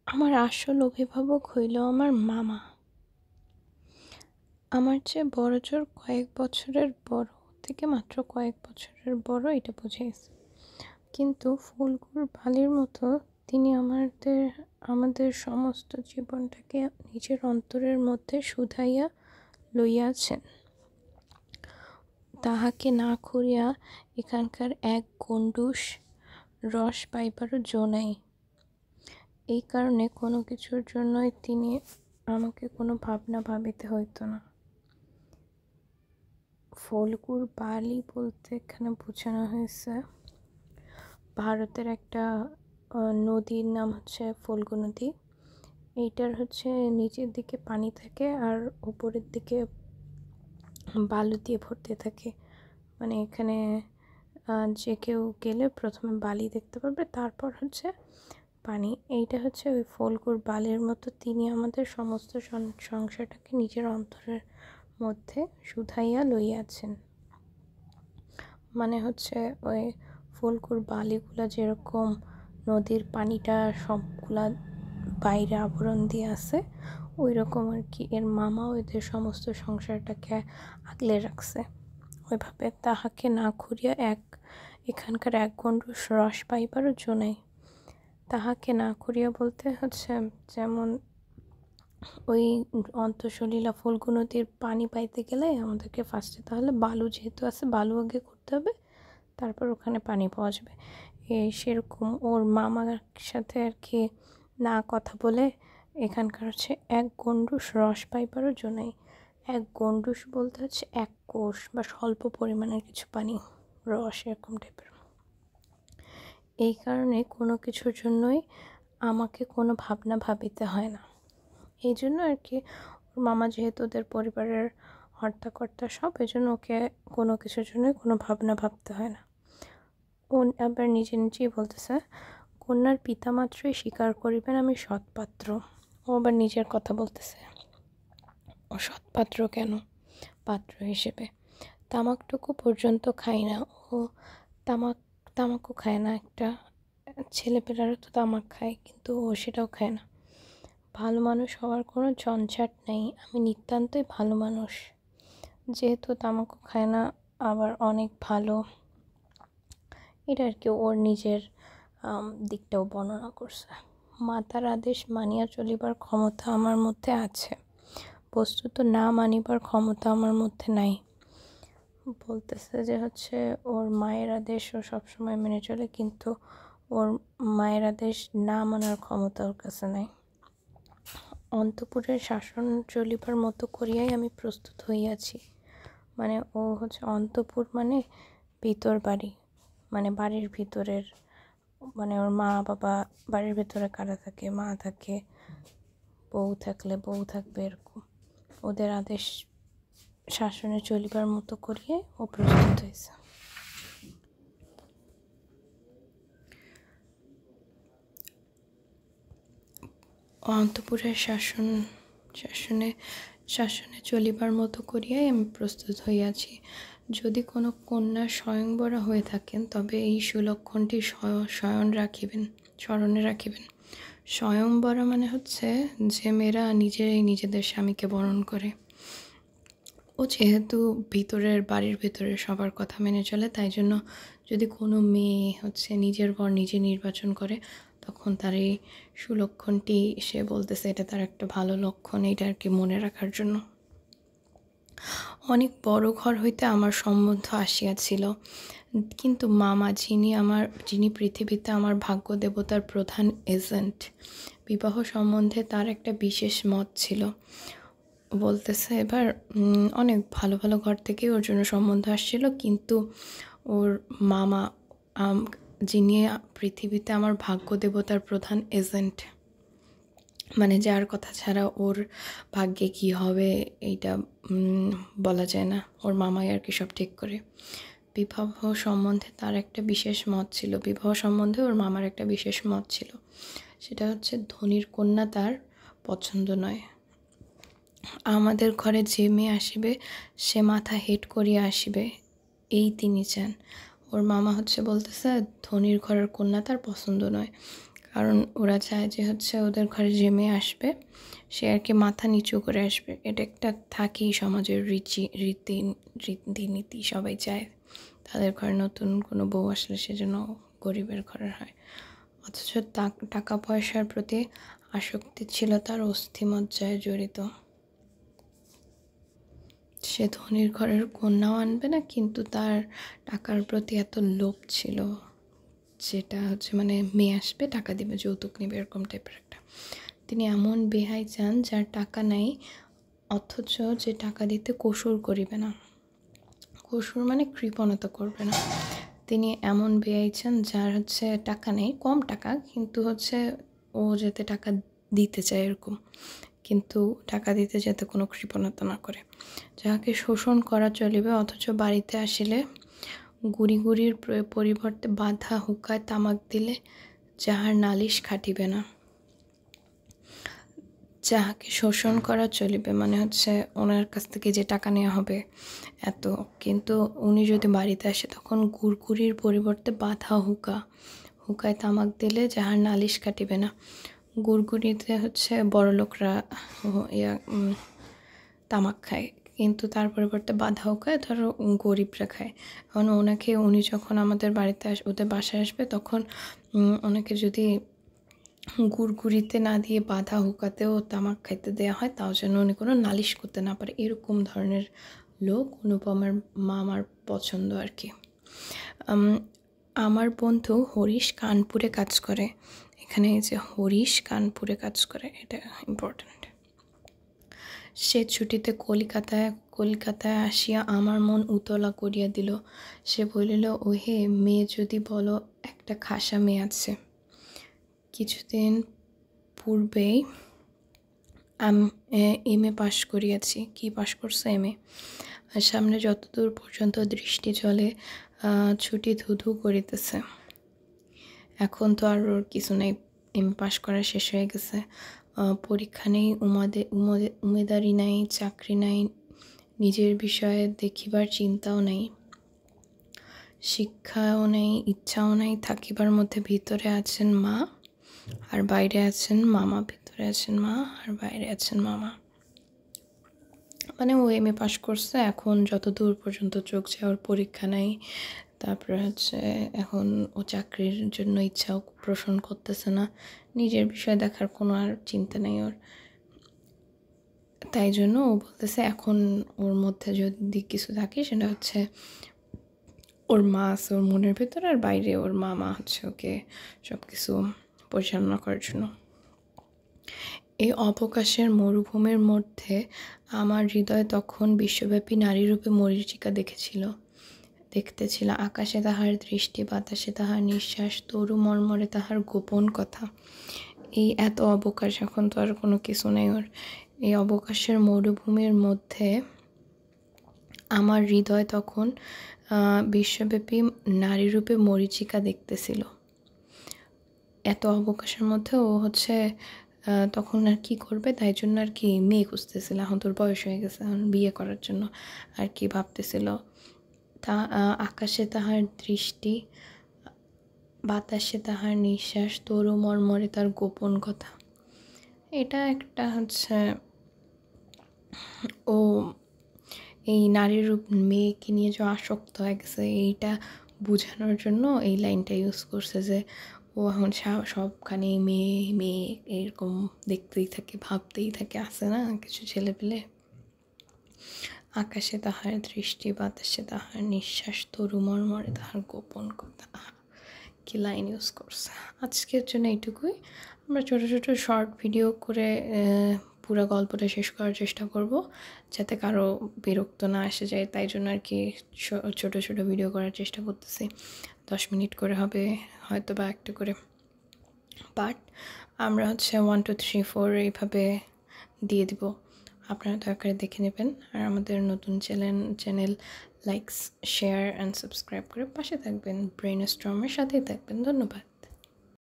আমার আসল অভিভাবক হইল আমার মামা। আমার চেয়ে বড়জোর কয়েক বছরের বড়, থেকে মাত্র কয়েক বছরের বড়, এটা বুঝাইছে। কিন্তু ফুলগুর বালির মতো তিনি আমাদের সমস্ত জীবনটাকে নিজের অন্তরের মধ্যে শুধাইয়া লইয়াছেন। তাহাকে না করিয়া এখানকার এক গণ্ডূষ রস পাইবারও জো নাই। এই কারণে কোনো কিছুর জন্যই আমাকে কোনো ভাবনা ভাবিতে হইত না। ফল্গুর বালি বলতে এখানে বোঝানো হয়েছে ভারতের একটা নদীর নাম হচ্ছে ফল্গু নদী। এইটার হচ্ছে নিচের দিকে পানি থাকে আর উপরের দিকে বালু দিয়ে ভর্তি থাকে। মানে এখানে যে কেউ গেলে প্রথমে বালি দেখতে পারবে, তারপর হচ্ছে পানি। এইটা হচ্ছে ওই ফল্গুর বালির মতো তিনি আমাদের সমস্ত সংসারটাকে নিজের অন্তরের মধ্যে শুধাইয়া লইয়াছেন। মানে হচ্ছে ওই ফল্গুর বালিগুলা যেরকম নদীর পানিটা সবগুলা বাইরে আবরণ দিয়ে আছে, ওই রকম আর কি এর মামাও এদের সমস্ত সংসারটাকে আগলে রাখছে। ওইভাবে তাহাকে না করিয়া এখানকার এক গণ্ডূষ রস পাইবারও জো নাই। তাহাকে না করিয়া বলতে হচ্ছে যেমন ওই অন্তঃসলীলা ফল্গু নদীর পানি পাইতে গেলে আমাদেরকে ফার্স্টে তাহলে বালু যেহেতু আছে, বালু আগে করতে হবে, তারপর ওখানে পানি পাওয়া যাবে। সেরকম ওর মামার সাথে আর কি না কথা বলে এখানকার হচ্ছে এক গণ্ডূষ রস পাইবারও জো নাই। এক গণ্ডূষ বলতে হচ্ছে এক কোষ বা স্বল্প পরিমাণের কিছু পানি, রস এরকম টাইপের। এই কারণে কোনো কিছুর জন্যই আমাকে কোনো ভাবনা ভাবিতে হয় না। এই জন্য আর কি ওর মামা যেহেতু ওদের পরিবারের হর্তাকর্তা সব, এই জন্য ওকে কোনো কিছুর জন্যই কোনো ভাবনা ভাবতে হয় না। ও আবার নিজেই বলতেছে, কন্যার পিতা মাত্রই স্বীকার করিবেন আমি সৎপাত্র। ও আবার নিজের কথা বলতেছে, ও সৎপাত্র কেন পাত্র হিসেবে। তামাকটুকু পর্যন্ত খাই না ও, তামাকও খায় না। একটা ছেলেপেলারও তো তামাক খায়, কিন্তু ও সেটাও খায় না। ভালো মানুষ হওয়ার কোনো ঝঞ্ঝাট নেই, আমি নিতান্তই ভালো মানুষ। যেহেতু তামাকও খায় না, আবার অনেক ভালো, এটা আর কি ওর নিজের দিকটাও বর্ণনা করছে। মাতার আদেশ মানিয়া চলিবার ক্ষমতা আমার মধ্যে আছে, বস্তুত না মানিবার ক্ষমতা আমার মধ্যে নাই। বলতেছে যে হচ্ছে ওর মায়ের আদেশ ও সবসময় মেনে চলে, কিন্তু ওর মায়ের আদেশ না মানার ক্ষমতা ওর কাছে নাই। অন্তঃপুরের শাসন চলিবার মতো করিয়াই আমি প্রস্তুত হইয়াছি। মানে ও হচ্ছে অন্তঃপুর মানে ভিতর বাড়ি, মানে বাড়ির ভিতরের, মানে ওর মা বাবা বাড়ির ভিতরে কারা থাকে, মা থাকে, বউ থাকলে বউ থাকবে, এরকম ওদের আদেশ শাসনে চলিবার মতো করিয়ে ও প্রস্তুত হয়েছে। অন্তঃপুরের শাসনে চলিবার মতো করিয়াই আমি প্রস্তুত হইয়াছি। যদি কোনো কন্যা স্বয়ংবরা হয়ে থাকেন, তবে এই সুলক্ষণটি স্মরণে রাখিবেন। স্বয়ংবরা মানে হচ্ছে যে মেয়েরা নিজেদের স্বামীকে বরণ করে। ও যেহেতু বাড়ির ভিতরের সবার কথা মেনে চলে, তাই জন্য যদি কোনো মেয়ে হচ্ছে নিজের বর নিজে নির্বাচন করে, তখন তার এই সুলক্ষণটি সে বলতেছে এটা তার একটা ভালো লক্ষণ, এটা আর কি মনে রাখার জন্য। অনেক বড় ঘর হইতে আমার সম্বন্ধ আসিয়াছিল, কিন্তু মামা যিনি পৃথিবীতে আমার ভাগ্য দেবতার প্রধান এজেন্ট, বিবাহ সম্বন্ধে তার একটা বিশেষ মত ছিল। বলতেছে এবার অনেক ভালো ভালো ঘর থেকে ওর জন্য সম্বন্ধ আসছিল, কিন্তু ওর মামা যিনি পৃথিবীতে আমার ভাগ্য দেবতার প্রধান এজেন্ট, মানে যার কথা ছাড়া ওর ভাগ্যে কি হবে এইটা বলা যায় না, ওর মামাই আর কি সব ঠিক করে। বিবাহ সম্বন্ধে তার একটা বিশেষ মত ছিল, বিবাহ সম্বন্ধে ওর মামার একটা বিশেষ মত ছিল, সেটা হচ্ছে ধনীর কন্যা তার পছন্দ নয়। আমাদের ঘরে যে মেয়ে আসিবে সে মাথা হেট করিয়া আসিবে, এই তিনি চান। ওর মামা হচ্ছে বলতেছে ধনীর ঘরের কন্যা তার পছন্দ নয়, কারণ ওরা চায় যে হচ্ছে ওদের ঘরে যে মেয়ে আসবে সে আর কি মাথা নিচু করে আসবে। এটা একটা থাকেই সমাজের রীতিনীতি, সবাই চায় তাদের ঘরে নতুন কোনো বউ আসলে সে যেন গরিবের ঘরের হয়। অথচ টাকা পয়সার প্রতি আসক্তি ছিল তার অস্থিমজ্জায় জড়িত। সে ধনীর ঘরের কন্যাও আনবে না, কিন্তু তার টাকার প্রতি এত লোভ ছিল, যেটা হচ্ছে মানে মেয়ে আসবে টাকা দিবে, যৌতুক নেবে, এরকম টাইপের একটা। তিনি এমন বেহাই চান যার টাকা নাই, অথচ যে টাকা দিতে কসুর করিবে না। কসুর মানে কৃপণতা করবে না। তিনি এমন বেহাই চান যার হচ্ছে টাকা নেই, কম টাকা, কিন্তু হচ্ছে ও যাতে টাকা দিতে চায় এরকম, কিন্তু টাকা দিতে যাতে কোনো কৃপণতা না করে। যাহাকে শোষণ করা চলিবে, অথচ বাড়িতে আসিলে গুড়ির পরিবর্তে বাধা হুকায় তামাক দিলে যাহার নালিশ খাটিবে না। যাহাকে শোষণ করা চলিবে মানে হচ্ছে ওনার কাছ থেকে যে টাকা নেওয়া হবে এত, কিন্তু উনি যদি বাড়িতে আসে তখন গুড়ির পরিবর্তে বাধা হুকায় তামাক দিলে যাহার নালিশ কাটিবে না। গুড়গুড়িতে হচ্ছে বড়লোকরা তামাক খায়, কিন্তু তার পরিবর্তে বাধা হুকায় ধরো গরিবরা খায়। কারণ উনি যখন আমাদের বাড়িতে ওদের বাসায় আসবে তখন ওনাকে যদি গুড়গুড়িতে না দিয়ে বাধা হুকাতেও তামাক খাইতে দেওয়া হয়, তাও যেন উনি কোনো নালিশ করতে না পারে, এরকম ধরনের লোক অনুপমার মামার পছন্দ আর কি। আমার বন্ধু হরিশ কানপুরে কাজ করে। এখানে যে হরিশ কানপুরে কাজ করে এটা ইম্পর্ট্যান্ট। সে ছুটিতে কলিকাতায় আসিয়া আমার মন উতলা করিয়া দিল। সে বলিল, ওহে মেয়ে, যদি বলো একটা খাসা মেয়ে আছে। কিছুদিন পূর্বেই এমএ পাশ করিয়াছি। কি পাশ করছে? এমএ। সামনে যতদূর পর্যন্ত দৃষ্টি চলে ছুটি ধুধু করিতেছে। এখন তো আর কিছু নেই, এমএ পাশ করা শেষ হয়ে গেছে। পরীক্ষা নেই, উমেদারি নাই, চাকরি নাই, নিজের বিষয়ে দেখিবার চিন্তাও নেই, শিক্ষাও নেই, ইচ্ছাও নেই। থাকিবার মধ্যে ভিতরে আছেন মা আর বাইরে আছেন মামা, ভিতরে আছেন মা আর বাইরে আছেন মামা। মানে ও এমএ পাশ করছে, এখন যত দূর পর্যন্ত চোখ যায় ওর পরীক্ষা নাই, তারপরে হচ্ছে এখন ও চাকরির জন্য ইচ্ছাও পোষণ করতেছে না, নিজের বিষয় দেখার কোনো আর চিন্তা নেই ওর। তাই জন্য ও বলতেছে এখন ওর মধ্যে যদি কিছু থাকে সেটা হচ্ছে ওর মা আছে ওর মনের ভেতরে, আর বাইরে ওর মামা হচ্ছে ওকে সব কিছু পরিচালনা করার জন্য। এই অবকাশের মরুভূমির মধ্যে আমার হৃদয় তখন বিশ্বব্যাপী নারীরূপে মরীচিকা দেখতেছিল। আকাশে তাহার দৃষ্টি, বাতাসে তাহার নিঃশ্বাস, তরু মর্মরে তাহার গোপন কথা। এই এত অবকাশ, এখন তো আর কোনো কিছু নেই ওর। এই অবকাশের মরুভূমির মধ্যে আমার হৃদয় তখন বিশ্বব্যাপী নারীরূপে মরীচিকা দেখতেছিল। এত অবকাশের মধ্যে ও হচ্ছে তখন আর কি করবে, তাই জন্য আর কি মেয়ে খুঁজতেছিল। এখন তোর বয়স হয়ে গেছে, এখন বিয়ে করার জন্য আর কি ভাবতেছিল। আকাশে তাহার দৃষ্টি, বাতাসে তাহার নিঃশ্বাস, তরু মর্মরে তার গোপন কথা। এটা একটা হচ্ছে ও এই নারীর রূপ মেয়েকে নিয়ে যে আসক্ত হয়ে গেছে এইটা বোঝানোর জন্য এই লাইনটা ইউজ করছে, যে ও এখন সবখানে মেয়ে মেয়ে এরকম দেখতেই থাকে, ভাবতেই থাকে। আছে না কিছু ছেলেপেলে, আকাশে তাহার দৃষ্টি, বাতাসে তাহার নিঃশ্বাস, তরু মর্মরে তাহার গোপন কথা। কি লাইন ইউজ করছে। আজকের জন্য এইটুকুই। আমরা ছোটো ছোটো শর্ট ভিডিও করে পুরো গল্পটা শেষ করার চেষ্টা করব, যাতে কারো বিরক্ত না এসে যায়। তাই জন্য আর কি ছোটো ছোটো ভিডিও করার চেষ্টা করতেছি। 10 মিনিট করে হবে হয়তো বা একটা করে পার্ট। আমরা হচ্ছে 1 2 3 4 এইভাবে দিয়ে দিব, আপনারা দয়া করে দেখে নেবেন। আর আমাদের নতুন channel like, share and subscribe করে পাশে থাকবেন। ব্রেইনস্টর্মের সাথেই থাকবেন। ধন্যবাদ।